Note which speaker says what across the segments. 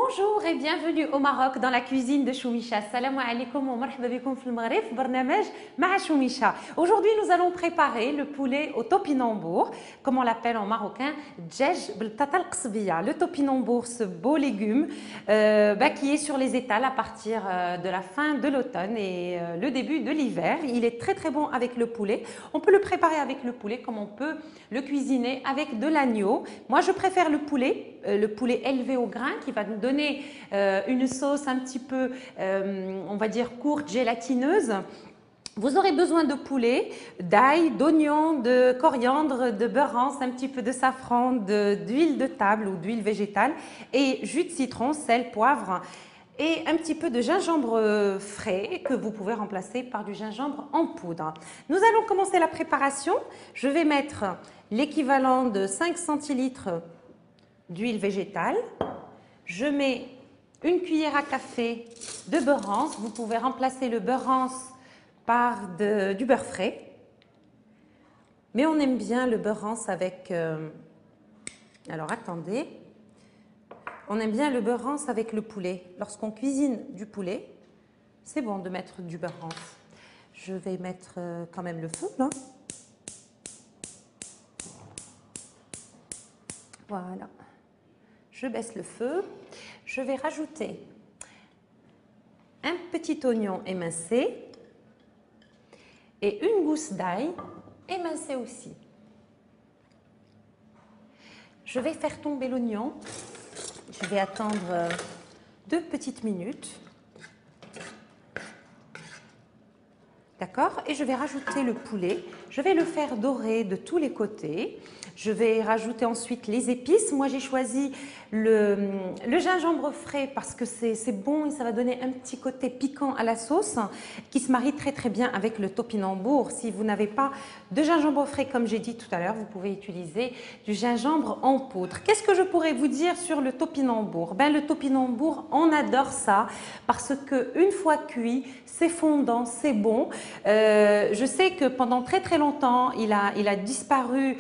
Speaker 1: Bonjour et bienvenue au Maroc dans la cuisine de Choumicha. Salam alaikum wa marhaba bikoum fil Maghreb, barnamaj ma'a Choumicha. Aujourd'hui, nous allons préparer le poulet au topinambour, comme on l'appelle en marocain, djej b'l-tata al-qsbiya. Le topinambour, ce beau légume qui est sur les étals à partir de la fin de l'automne et le début de l'hiver. Il est très très bon avec le poulet. On peut le préparer avec le poulet comme on peut le cuisiner avec de l'agneau. Moi, je préfère le poulet élevé au grain qui va nous donner une sauce un petit peu, on va dire, courte, gélatineuse. Vous aurez besoin de poulet, d'ail, d'oignon, de coriandre, de beurre rance, un petit peu de safran, d'huile de table ou d'huile végétale et jus de citron, sel, poivre et un petit peu de gingembre frais que vous pouvez remplacer par du gingembre en poudre. Nous allons commencer la préparation. Je vais mettre l'équivalent de 5 centilitres d'huile végétale. Je mets une cuillère à café de beurre rance. Vous pouvez remplacer le beurre rance par du beurre frais. Mais on aime bien le beurre rance avec... alors attendez. On aime bien le beurre rance avec le poulet. Lorsqu'on cuisine du poulet, c'est bon de mettre du beurre rance. Je vais mettre quand même le feu là. Voilà. Je baisse le feu. Je vais rajouter un petit oignon émincé et une gousse d'ail émincée aussi. Je vais faire tomber l'oignon. Je vais attendre 2 petites minutes. D'accord? Et je vais rajouter le poulet. Je vais le faire dorer de tous les côtés. Je vais rajouter ensuite les épices. Moi, j'ai choisi le gingembre frais parce que c'est bon et ça va donner un petit côté piquant à la sauce qui se marie très très bien avec le topinambour. Si vous n'avez pas de gingembre frais, comme j'ai dit tout à l'heure, vous pouvez utiliser du gingembre en poudre. Qu'est-ce que je pourrais vous dire sur le topinambour? Le topinambour, on adore ça parce qu'une fois cuit, c'est fondant, c'est bon. Je sais que pendant très très longtemps, il a disparu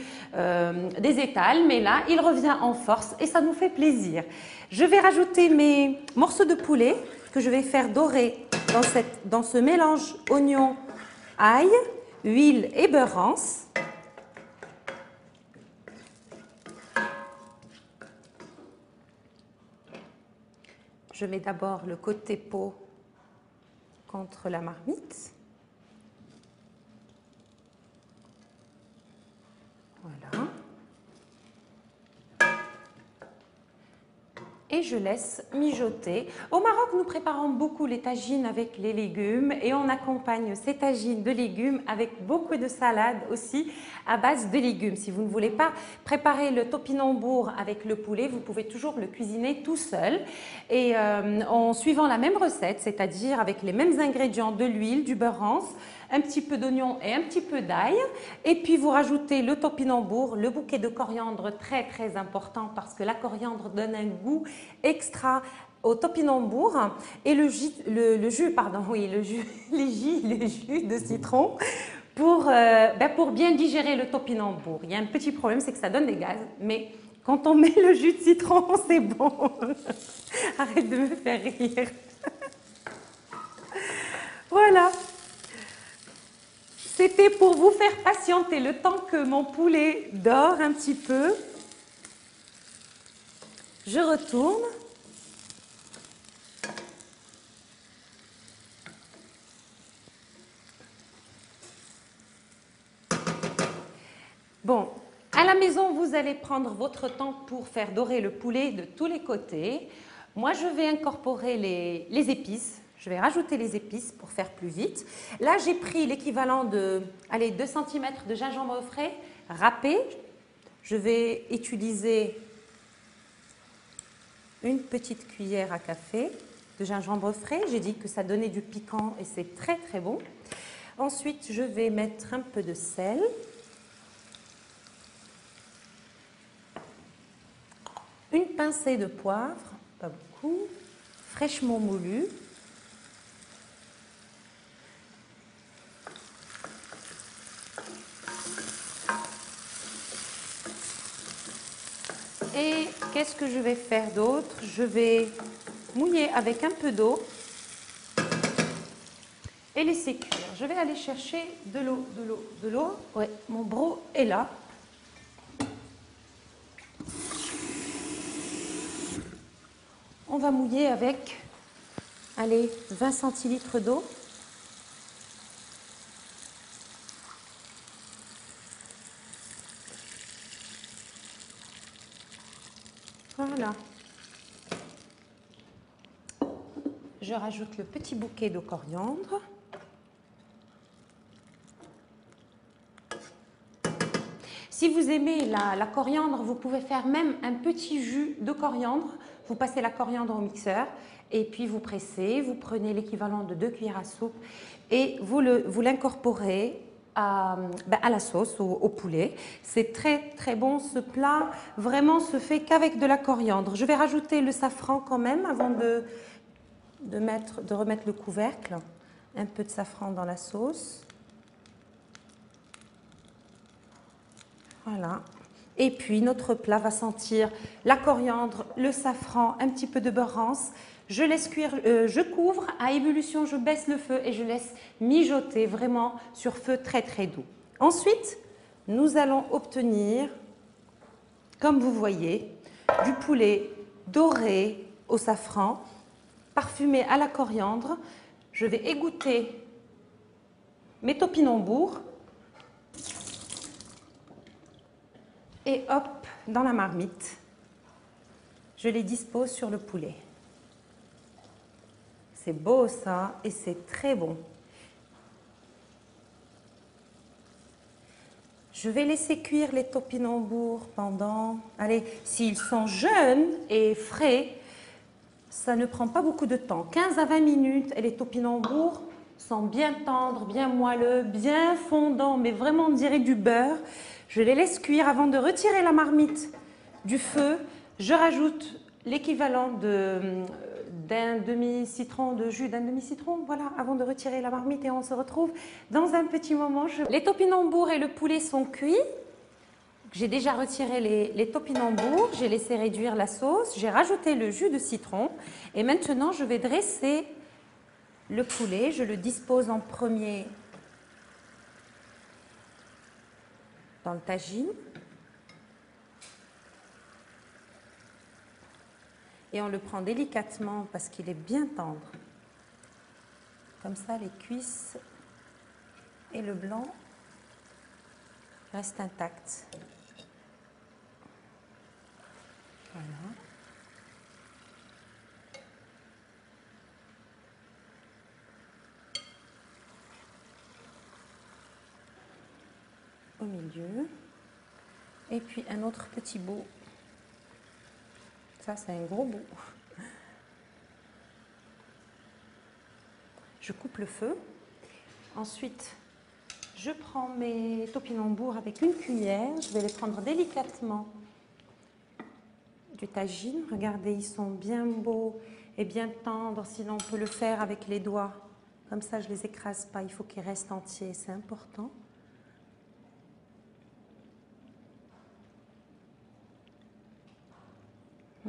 Speaker 1: des étals, mais là, il revient en force et ça nous fait plaisir. Je vais rajouter mes morceaux de poulet que je vais faire dorer dans ce mélange oignon, ail, huile et beurre rance. Je mets d'abord le côté peau contre la marmite. Voilà. Et je laisse mijoter. Au Maroc, nous préparons beaucoup les tagines avec les légumes et on accompagne ces tagines de légumes avec beaucoup de salades aussi à base de légumes. Si vous ne voulez pas préparer le topinambour avec le poulet, vous pouvez toujours le cuisiner tout seul et en suivant la même recette, c'est-à-dire avec les mêmes ingrédients, de l'huile, du beurre rance, un petit peu d'oignon et un petit peu d'ail. Et puis vous rajoutez le topinambour, le bouquet de coriandre, très très important parce que la coriandre donne un goût extra au topinambour et le jus de citron pour bien digérer le topinambour. Il y a un petit problème, c'est que ça donne des gaz, mais quand on met le jus de citron, c'est bon. Arrête de me faire rire. Voilà. C'était pour vous faire patienter le temps que mon poulet dort un petit peu. Je retourne. Bon, à la maison, vous allez prendre votre temps pour faire dorer le poulet de tous les côtés. Moi, je vais incorporer les épices. Je vais rajouter les épices pour faire plus vite. Là, j'ai pris l'équivalent de 2 cm de gingembre frais râpé. Je vais utiliser une petite cuillère à café de gingembre frais. J'ai dit que ça donnait du piquant et c'est très très bon. Ensuite, je vais mettre un peu de sel. Une pincée de poivre, pas beaucoup, fraîchement moulu. Et qu'est-ce que je vais faire d'autre? Je vais mouiller avec un peu d'eau et laisser cuire. Je vais aller chercher de l'eau, de l'eau, de l'eau. Ouais, mon broc est là. On va mouiller avec, allez, 20 centilitres d'eau. Voilà. Je rajoute le petit bouquet de coriandre. Si vous aimez la coriandre, vous pouvez faire même un petit jus de coriandre. Vous passez la coriandre au mixeur et puis vous pressez, vous prenez l'équivalent de 2 cuillères à soupe et vous l'incorporez à la sauce, au poulet. C'est très très bon ce plat, vraiment se fait qu'avec de la coriandre. Je vais rajouter le safran quand même avant de remettre le couvercle. Un peu de safran dans la sauce. Voilà. Et puis notre plat va sentir la coriandre, le safran, un petit peu de beurre rance. Je laisse cuire, je couvre à ébullition, je baisse le feu et je laisse mijoter vraiment sur feu très très doux. Ensuite, nous allons obtenir, comme vous voyez, du poulet doré au safran, parfumé à la coriandre. Je vais égoutter mes topinambours. Et hop, dans la marmite, je les dispose sur le poulet. C'est beau ça et c'est très bon. Je vais laisser cuire les topinambours pendant, allez, s'ils sont jeunes et frais, ça ne prend pas beaucoup de temps. 15 à 20 minutes et les topinambours sont bien tendres, bien moelleux, bien fondants, mais vraiment on dirait du beurre. Je les laisse cuire avant de retirer la marmite du feu. Je rajoute l'équivalent d'un demi-citron, de jus d'un demi-citron, voilà, avant de retirer la marmite et on se retrouve dans un petit moment. Les topinambours et le poulet sont cuits. J'ai déjà retiré les topinambours, j'ai laissé réduire la sauce, j'ai rajouté le jus de citron et maintenant je vais dresser le poulet. Je le dispose en premier dans le tagine et on le prend délicatement parce qu'il est bien tendre. Comme ça, les cuisses et le blanc restent intacts. Voilà. Au milieu. Et puis un autre petit bout. Ça, c'est un gros bout. Je coupe le feu. Ensuite, je prends mes topinambours avec une cuillère. Je vais les prendre délicatement du tagine. Regardez, ils sont bien beaux et bien tendres. Sinon, on peut le faire avec les doigts. Comme ça, je ne les écrase pas. Il faut qu'ils restent entiers. C'est important.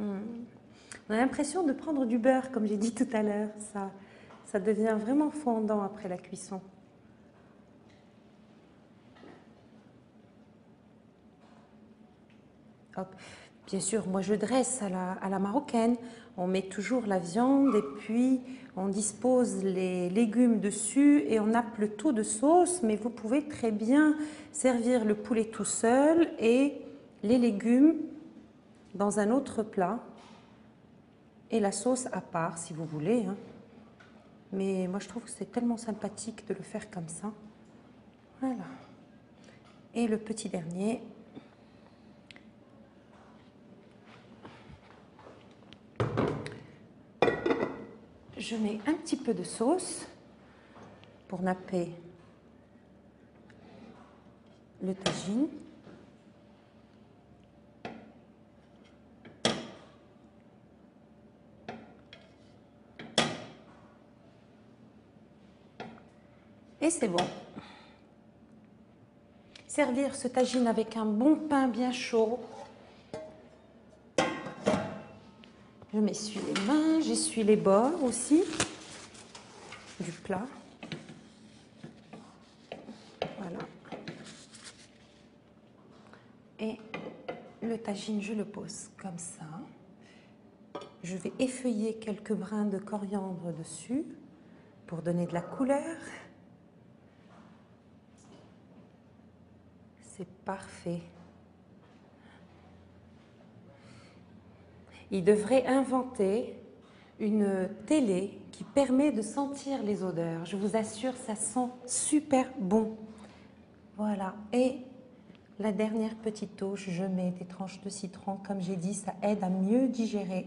Speaker 1: On a l'impression de prendre du beurre, comme j'ai dit tout à l'heure. Ça devient vraiment fondant après la cuisson. Hop. Bien sûr, moi je dresse à la marocaine. On met toujours la viande et puis on dispose les légumes dessus et on nappe le tout de sauce. Mais vous pouvez très bien servir le poulet tout seul et les légumes dans un autre plat et la sauce à part si vous voulez. Hein. Mais moi je trouve que c'est tellement sympathique de le faire comme ça. Voilà. Et le petit dernier. Je mets un petit peu de sauce pour napper le tagine. Et c'est bon. Servir ce tagine avec un bon pain bien chaud. Je m'essuie les mains, j'essuie les bords aussi du plat. Voilà. Et le tagine, je le pose comme ça. Je vais effeuiller quelques brins de coriandre dessus pour donner de la couleur. C'est parfait. Il devrait inventer une télé qui permet de sentir les odeurs. Je vous assure, ça sent super bon. Voilà. Et la dernière petite touche, je mets des tranches de citron. Comme j'ai dit, ça aide à mieux digérer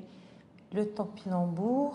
Speaker 1: le topinambour.